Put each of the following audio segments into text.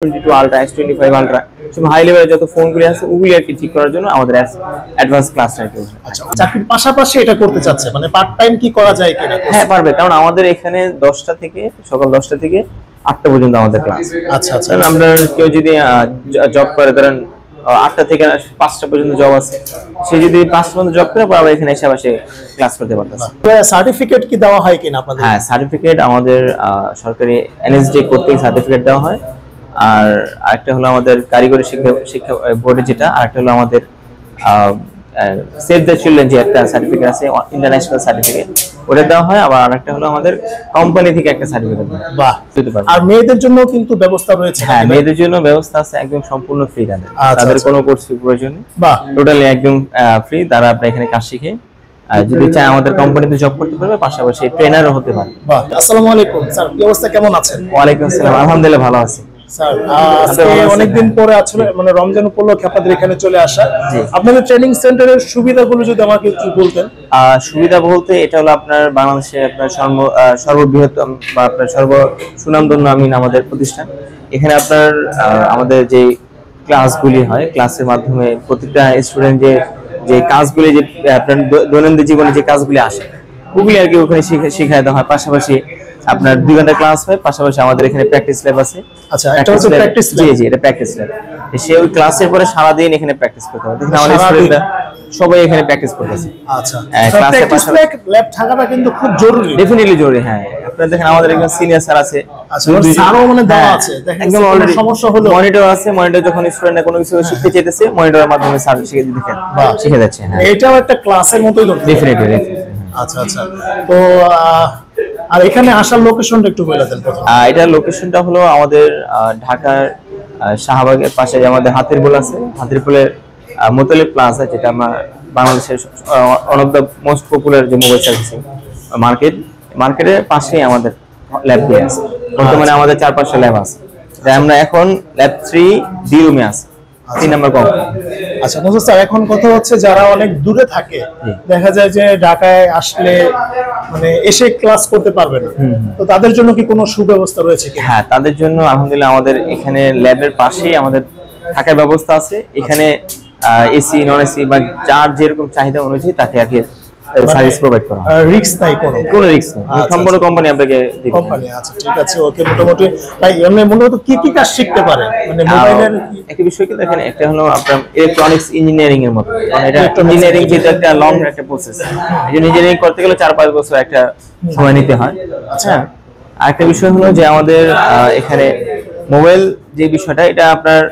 S22 ultra S25 ultra সব high লেভেলের যত ফোনগুলি আছে ওগুলি আর কি ঠিক করার জন্য আমাদের অ্যাডভান্স ক্লাস রাখতে হবে। আচ্ছা, চাকরির পাশাপাশি এটা করতে চাচ্ছে, মানে পার্ট টাইম কি করা যায় কিনা? হ্যাঁ পারবে, কারণ আমাদের এখানে 10টা থেকে সকাল 10টা থেকে 8টা পর্যন্ত আমাদের ক্লাস। আচ্ছা আচ্ছা, আমরা কেউ যদি জব করে, ধরেন 8টা থেকে 5টা পর্যন্ত জব আছে, সে যদি 5টা পর্যন্ত জব করে আমরা এখানে এসে বসে ক্লাস করতে পারতেছি। সার্টিফিকেট কি দেওয়া হয় কিনা আপনাদের? হ্যাঁ, সার্টিফিকেট আমাদের সরকারি এনএসডি কর্তৃক সার্টিফিকেট দেওয়া হয়। আর আরেকটা হলো আমাদের কারিগরি শিক্ষা বোর্ডে যেটা, আরেকটা হলো আমাদের সেভ দ্য চিলড্রেন যে একটা সার্টিফিকেট আছে, ইন্টারন্যাশনাল সার্টিফিকেট, ওটা দেওয়া হয়। আবার আরেকটা হলো আমাদের কোম্পানি থেকে একটা সার্টিফিকেট দেওয়া হয়। বাহ। আর মেয়েদের জন্য কিন্তু ব্যবস্থা রয়েছে? হ্যাঁ, মেয়েদের জন্য ব্যবস্থা আছে, একদম সম্পূর্ণ ফ্রি। তাদের কোনো কোর্স ফি প্রয়োজন নেই, বাহ, টোটালি একদম ফ্রি। তারা আপনার এখানে কাজ শিখে যদি চায় আমাদের কোম্পানিতে জব করতে পারবে, পাশাপাশি ট্রেনারও হতে পারে। বাহ। আসসালামু আলাইকুম স্যার, কি অবস্থা, কেমন আছেন? ওয়ালাইকুম আসসালাম, আলহামদুলিল্লাহ ভালো আছি স্যার। আজকে অনেকদিন পরে আসলে মানে রমজান উপলক্ষে আপনাদের এখানে চলে আসা, আপনাদের ট্রেনিং সেন্টারের সুবিধাগুলো যদি আমাকে একটু বলতেন। সুবিধা বলতে এটা হলো আপনার বাংলাদেশে আপনার সর্ববৃহত্তম বা আপনার সর্ব সুনামধন্য আমাদের প্রতিষ্ঠান। এখানে আপনার আমাদের যে ক্লাসগুলি হয়, ক্লাসের মাধ্যমে প্রত্যেকটা স্টুডেন্ট যে কাজগুলি, যে আপনার দৈনন্দিন জীবনে যে কাজগুলি আসে ওগুলি আর কি ওখানে শিখাই দেওয়া হয়। পাশাপাশি আপনার 2 ঘন্টা ক্লাস হয়, পাশাপাশি আমাদের এখানে প্র্যাকটিস ল্যাব আছে। আচ্ছা, এটা হচ্ছে প্র্যাকটিস ল্যাব? জি, এটা প্র্যাকটিস ল্যাব। সে ওই ক্লাসের পরে সারা দিন এখানে প্র্যাকটিস করতে হবে। দেখেন আমাদের স্টুডেন্টরা সবাই এখানে প্র্যাকটিস করতেছে। আচ্ছা, প্র্যাকটিস ল্যাব থাকাটা কিন্তু খুব জরুরি। ডেফিনেটলি জরুরি। হ্যাঁ, আপনারা দেখেন আমাদের একজন সিনিয়র স্যার আছে। আচ্ছা, স্যারও মানে দেওয়া আছে, দেখেন একদম অলরেডি সমস্যা হলো মনিটর আছে। মনিটর যখন স্টুডেন্টরা কোনো কিছু শিখতে চাইতেছে, মনিটরের মাধ্যমে স্যার শিখে যাচ্ছে। হ্যাঁ, এটাও একটা ক্লাসের মতোই ধরতে। ডেফিনেটলি। আচ্ছা আচ্ছা, তো আর এখানে আসার লোকেশনটা একটু বলে দেন প্রথমে। এটার লোকেশনটা হলো আমাদের ঢাকার শাহবাগের পাশে আমাদের হাতিরপুল আছে। হাতিরপুলের মোতালিব প্লাজা, যেটা আমরা বাংলাদেশের one of the most popular যে মোবাইল সার্ভিসিং মার্কেটের পাশেই আমাদের ল্যাবগুলি আছে। বর্তমানে আমাদের 4-5টা ল্যাব আছে। আমরা এখন ল্যাব 3 ডি রুমে আছি, 3 নম্বর কোম্পানি। আচ্ছা মোসা স্যার, এখন কথা হচ্ছে যারা অনেক দূরে থাকে, দেখা যায় যে ঢাকায় আসলে মানে এসে ক্লাস করতে পারবে না, তো তাদের জন্য কি কোনো সুব্যবস্থা রয়েছে কি? হ্যাঁ, তাদের জন্য আলহামদুলিল্লাহ আমাদের এখানে ল্যাবের পাশেই আমাদের থাকার ব্যবস্থা আছে। এখানে এসি, নন এসি বা যার যেরকম চাহিদা অনুযায়ী তাকে আগে সার্ভিস প্রোভাইড করা হয়। রিস্ক নাই, কোনো রিস্ক নেই, সম্পূর্ণ কোম্পানি আপনাকে দিবে। কোম্পানি। আচ্ছা ঠিক আছে, ওকে। মোটামুটি তাই এমনি মূলত কি কি কাজ শিখতে পারে মানে মোবাইলের? একটা বিষয় কি দেখেন, একটা হলো আপনার ইলেকট্রনিক্স ইঞ্জিনিয়ারিং এর মতো, মানে এটা ইঞ্জিনিয়ারিং যেটা একটা লং একটা প্রসেস। এই ইঞ্জিনিয়ারিং করতে গেলে 4-5 বছর একটা সময় নিতে হয়। আচ্ছা, আরেকটা বিষয় হলো যে আমাদের এখানে মোবাইল যে বিষয়টা, এটা আপনার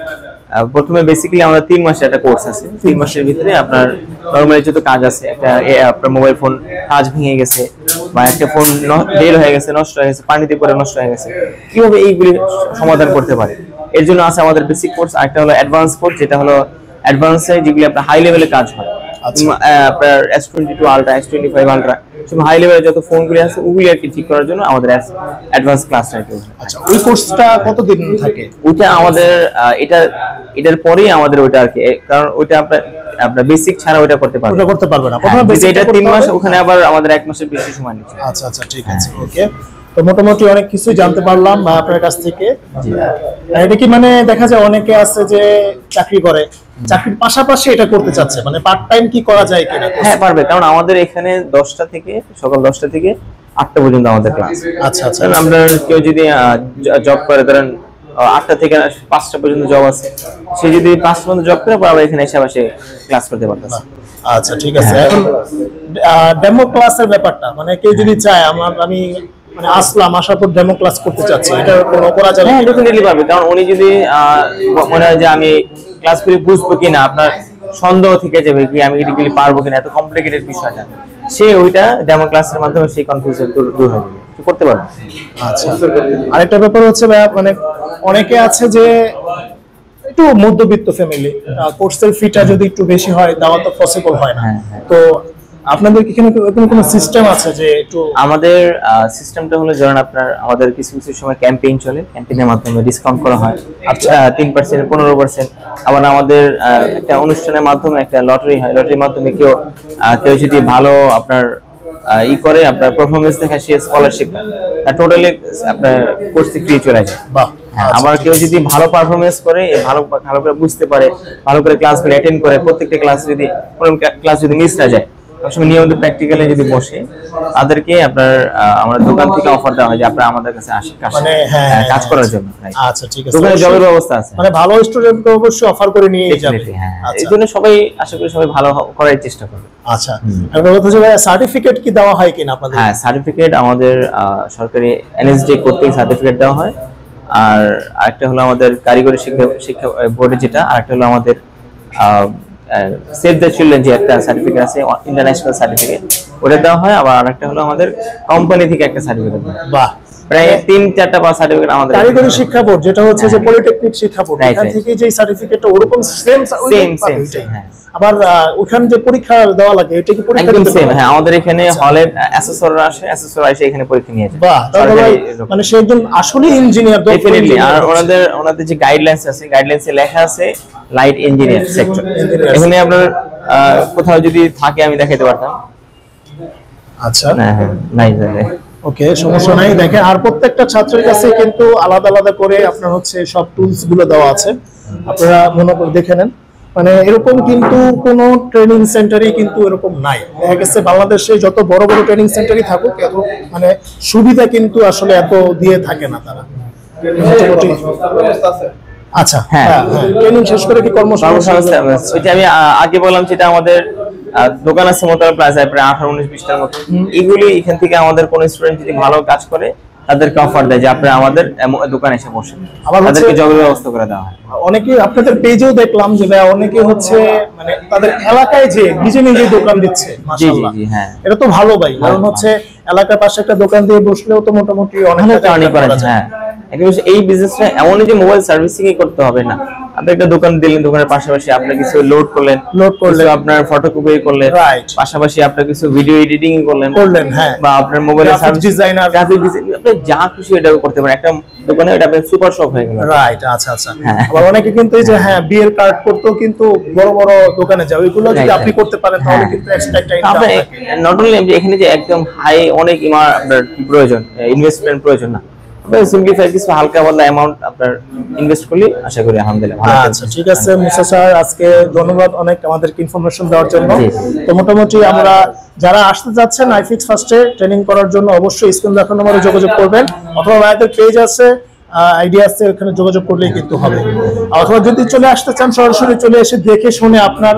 প্রথমে বেসিক্যালি আমাদের 3 মাসের একটা কোর্স আছে। 3 মাসের ভিতরে আপনার নরমালি যত কাজ আছে, একটা আপনার মোবাইল ফোন কাজ ভেঙে গেছে বা একটা ফোন বের হয়ে গেছে, নষ্ট হয়ে গেছে, পানিতে পড়ে নষ্ট হয়ে গেছে, কিভাবে এইগুলি সমাধান করতে পারে, এর জন্য আছে আমাদের বেসিক কোর্স। আরেকটা হলো অ্যাডভান্স কোর্স, যেটা হলো অ্যাডভান্সে যেগুলি আপনার হাই লেভেলে কাজ হয়। আপনার S22 আলট্রা, S25 আলট্রা সব হাই লেভেলের যত ফোনগুলি আছে ওগুলি আর কি ঠিক করার জন্য আমাদের অ্যাডভান্স ক্লাস রাখতে হবে। আচ্ছা, ওই কোর্সটা কতদিন থাকে? ওইটা আমাদের এটার পরেই আমাদের ওইটা আর কি, কারণ ওইটা আপনার বেসিক ছাড়া ওইটা করতে পারবে না। এটা 3 মাস, ওখানে আবার আমাদের 1 মাসের বেশি সময় নিচ্ছে। আচ্ছা আচ্ছা, ঠিক আছে, ওকে। তো মোটামুটি অনেক কিছু জানতে পারলাম আপনার কাছ থেকে। এটা কি মানে দেখা যায় অনেকে আছে যে চাকরি করে, চাকরির পাশাপাশি এটা করতে চাচ্ছে, মানে পার্ট টাইম কি করা যায় কিনা? হ্যাঁ পারবে, কারণ আমাদের এখানে 10টা থেকে সকাল 10টা থেকে 8টা পর্যন্ত আমাদের ক্লাস। আচ্ছা আচ্ছা, আমরা কেউ যদি জব করে, ধরেন 8টা থেকে 5টা পর্যন্ত জব আছে, সে যদি 5টা পর্যন্ত জব করে আমরা এখানে এসে বসে ক্লাস করতে পারতেছি। আচ্ছা ঠিক আছে। এখন ডেমো ক্লাসের ব্যাপারটা, মানে কেউ যদি চায় আমি মানে আসার পর ডেমো ক্লাস করতে চাচ্ছি, এটা কোনো করা যাবে? হ্যাঁ, ডেফিনেটলি পারবে। কারণ উনি যদি মনে হয় যে আমি ক্লাস করে বুঝবো কিনা, আপনার সন্দেহ থেকে যাবে কি আমি এগুলি পারবো কিনা, এত কমপ্লিকেটেড বিষয়টা, সে ওইটা ডেমো ক্লাসের মাধ্যমে সেই কনফিউশন দূর হয়ে যাবে, করতে পারবে। আচ্ছা, আরেকটা ব্যাপার হচ্ছে মানে অনেকে আছে যে একটু মধ্যবিত্ত ফ্যামিলি, কোর্সের ফিটা যদি একটু বেশি হয় দেওয়া তো পসিবল হয় না। তো আপনাদের কি কোনো সিস্টেম আছে যে একটু? আমাদের সিস্টেমটা হলো, ধরেন আপনার আমাদের কিছু কিছু সময় ক্যাম্পেইন চলে, ক্যাম্পেইনের মাধ্যমে ডিসকাউন্ট করা হয়। আচ্ছা, 3%, 15%। আবার আমাদের একটা অনুষ্ঠানের মাধ্যমে একটা লটারি হয়, লটারির মাধ্যমে কেউ যদি ভালো আপনার করে, আপনার পারফরমেন্স দেখা, সে স্কলারশিপ টোটালি আপনার কোর্স ফ্রি চলে যায়। বাহ। হ্যাঁ, আবার কেউ যদি ভালো পারফরমেন্স করে, ভালো ভালো করে বুঝতে পারে, ভালো করে ক্লাসগুলো অ্যাটেন্ড করে, প্রত্যেকটা ক্লাস যদি কোনো ক্লাস যদি মিস না যায়, সবসময় নিয়মিত প্র্যাকটিক্যালে যদি বসে, তাদেরকে আপনার আমাদের দোকান থেকে অফার দেওয়া হয় যে আপনারা আমাদের কাছে আসেন মানে কাজ করার জন্য। আচ্ছা ঠিক আছে, দোকানে জবের ব্যবস্থা আছে, মানে ভালো স্টুডেন্টকে অবশ্যই অফার করে নিয়ে যাবে। এই জন্য সবাই আশা করি সবাই ভালো করার চেষ্টা করবে। আচ্ছা, আমি বলতে চাই সার্টিফিকেট কি দেওয়া হয় কিনা আপনাদের? হ্যাঁ, সার্টিফিকেট আমাদের সরকারি এনএসডি কর্তৃক সার্টিফিকেট দেওয়া হয়। আর আরেকটা হলো আমাদের কারিগরি শিক্ষা বোর্ডে যেটা, আরেকটা হলো আমাদের সেভ দ্য চিলড্রেন যে একটা সার্টিফিকেট আছে, ইন্টারন্যাশনাল সার্টিফিকেট, ওটা দেওয়া হয়। আবার আরেকটা হলো আমাদের কোম্পানি থেকে একটা সার্টিফিকেট দেওয়া হয়। বাহ, প্রায় 3-4টা সার্টিফিকেট আমাদের কারিগরি শিক্ষা বোর্ড, যেটা হচ্ছে যে পলিটেকনিক শিক্ষা বোর্ড, এখান থেকে যে সার্টিফিকেটটা ওরকম সেম। হ্যাঁ, আবার ওখানে যে পরীক্ষা দেওয়া লাগে, এটা কি পরীক্ষা একদম সেম? হ্যাঁ, আমাদের এখানে হলে অ্যাসেসররা আসে, অ্যাসেসররা এসে এখানে পরীক্ষা নিয়ে যায়। বাহ, মানে সে একজন আসলে ইঞ্জিনিয়ার। ডেফিনেটলি। আর ওনাদের যে গাইডলাইন্স আছে, গাইডলাইন্সে লেখা আছে লাইট ইঞ্জিনিয়ার সেক্টর। এখানে আপনার কোথাও যদি থাকে আমি দেখাতে পারতাম। আচ্ছা, হ্যাঁ, নাই জায়গা। ওকে, সমস্যা নাই। দেখেন, আর প্রত্যেকটা ছাত্রের কাছে কিন্তু আলাদা আলাদা করে আপনার হচ্ছে সব টুলস গুলো দেওয়া আছে, আপনারা মনে করে দেখে নেন। মানে এরকম কিন্তু কোন ট্রেনিং সেন্টারই কিন্তু এরকম নাই। দেখা গেছে বাংলাদেশে যত বড় বড় ট্রেনিং সেন্টারই থাকুক, এত মানে সুবিধা কিন্তু আসলে এত দিয়ে থাকে না তারা। আচ্ছা, হ্যাঁ, ট্রেনিং শেষ করে কি কর্মসংস্থান? ওইটা আমি আগে বললাম, যেটা আমাদের দোকান আছে মোতালা প্লাজায় প্রায় 18-19-20টার মতো। এগুলি এখান থেকে আমাদের কোন স্টুডেন্ট যদি ভালো কাজ করে, তাদেরকে অফার দেয় যে আপনারা আমাদের দোকানে এসে বসেন, তাদেরকে জবের ব্যবস্থা করে দেওয়া হয়। অনেকে আপনাদের পেজেও দেখলাম যে অনেকে হচ্ছে মানে তাদের এলাকায় যে নিজে নিজে দোকান দিচ্ছে। মাশাআল্লাহ, হ্যাঁ, এটা তো ভালো ভাই। কারণ হচ্ছে এলাকার পাশে একটা দোকান দিয়ে বসলেও তো মোটামুটি অনেক টাকা আর্নিং করা যায়। হ্যাঁ, এই বিজনেসটা এমনই যে মোবাইল সার্ভিসিং করতে হবে না। আপনি একটা দোকান দিলেন, দোকানের পাশাপাশি আপনি কিছু লোড করলেন, আপনার ফটোকপি করলেন, পাশাপাশি আপনি কিছু ভিডিও এডিটিং করলেন, হ্যাঁ, বা আপনার mobile service designer, graphic design, আপনি যা খুশি এটা করতে পারেন। একটা দোকানে এটা আপনার সুপার শপ হয়ে গেল। রাইট, আচ্ছা আচ্ছা। আবার অনেকে কিন্তু এই যে হ্যাঁ বিয়ের কার্ড করতেও কিন্তু বড় বড় দোকানে যায়, ওইগুলো যদি আপনি করতে পারেন তাহলে কিন্তু এক্সট্রা একটা ইনকাম থাকে। নট অনলি এখানে যে একদম হাই অনেক আপনার প্রয়োজন, ইনভেস্টমেন্ট প্রয়োজন না। সিম্পলিফাই কিছু হালকা পাতলা অ্যামাউন্ট আপনার ইনভেস্ট করলে আশা করি আলহামদুলিল্লাহ ভালো। আচ্ছা, ঠিক আছে মুসা স্যার, আজকে ধন্যবাদ অনেক আমাদেরকে ইনফরমেশন দেওয়ার জন্য। তো মোটামুটি আমরা যারা আসতে যাচ্ছেন আইফিক্স ফার্স্টে ট্রেনিং করার জন্য, অবশ্যই স্ক্রিন দেখানো নম্বরে যোগাযোগ করবেন, অথবা ভাইদের পেজ আছে, আইডিয়া আছে, ওখানে যোগাযোগ করলেই কিন্তু হবে। অথবা যদি চলে আসতে চান, সরাসরি চলে এসে দেখে শুনে আপনার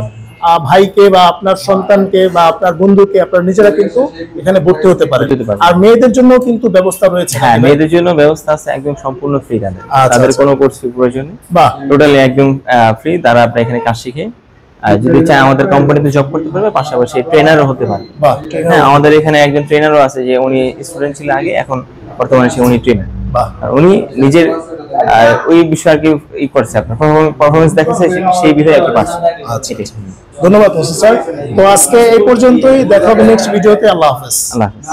ভাইকে বা আপনার সন্তানকে বা আপনার বন্ধুকে আপনার নিজেরা কিন্তু এখানে ভর্তি হতে পারে। আর মেয়েদের জন্য কিন্তু ব্যবস্থা রয়েছে। হ্যাঁ, মেয়েদের জন্য ব্যবস্থা আছে, একদম সম্পূর্ণ ফ্রি। তাদের কোনো কোর্স ফি প্রয়োজন নেই, টোটালি একদম ফ্রি। তারা আপনার এখানে কাজ শিখে যদি চায় আমাদের কোম্পানিতে জব করতে পারবে, পাশাপাশি ট্রেনারও হতে পারে। হ্যাঁ, আমাদের এখানে একজন ট্রেনারও আছে, যে উনি স্টুডেন্ট ছিল আগে, এখন বর্তমানে উনি ট্রেনার। উনি নিজের ওই বিষয়ে আর কি করছে, আপনার পারফরমেন্স দেখেছে, সেই বিষয়ে আর কি পাচ্ছে। ধন্যবাদ মুসা স্যার। তো আজকে এই পর্যন্তই, দেখা হবে নেক্সট ভিডিওতে। আল্লাহ হাফেজ। আল্লাহ হাফেজ।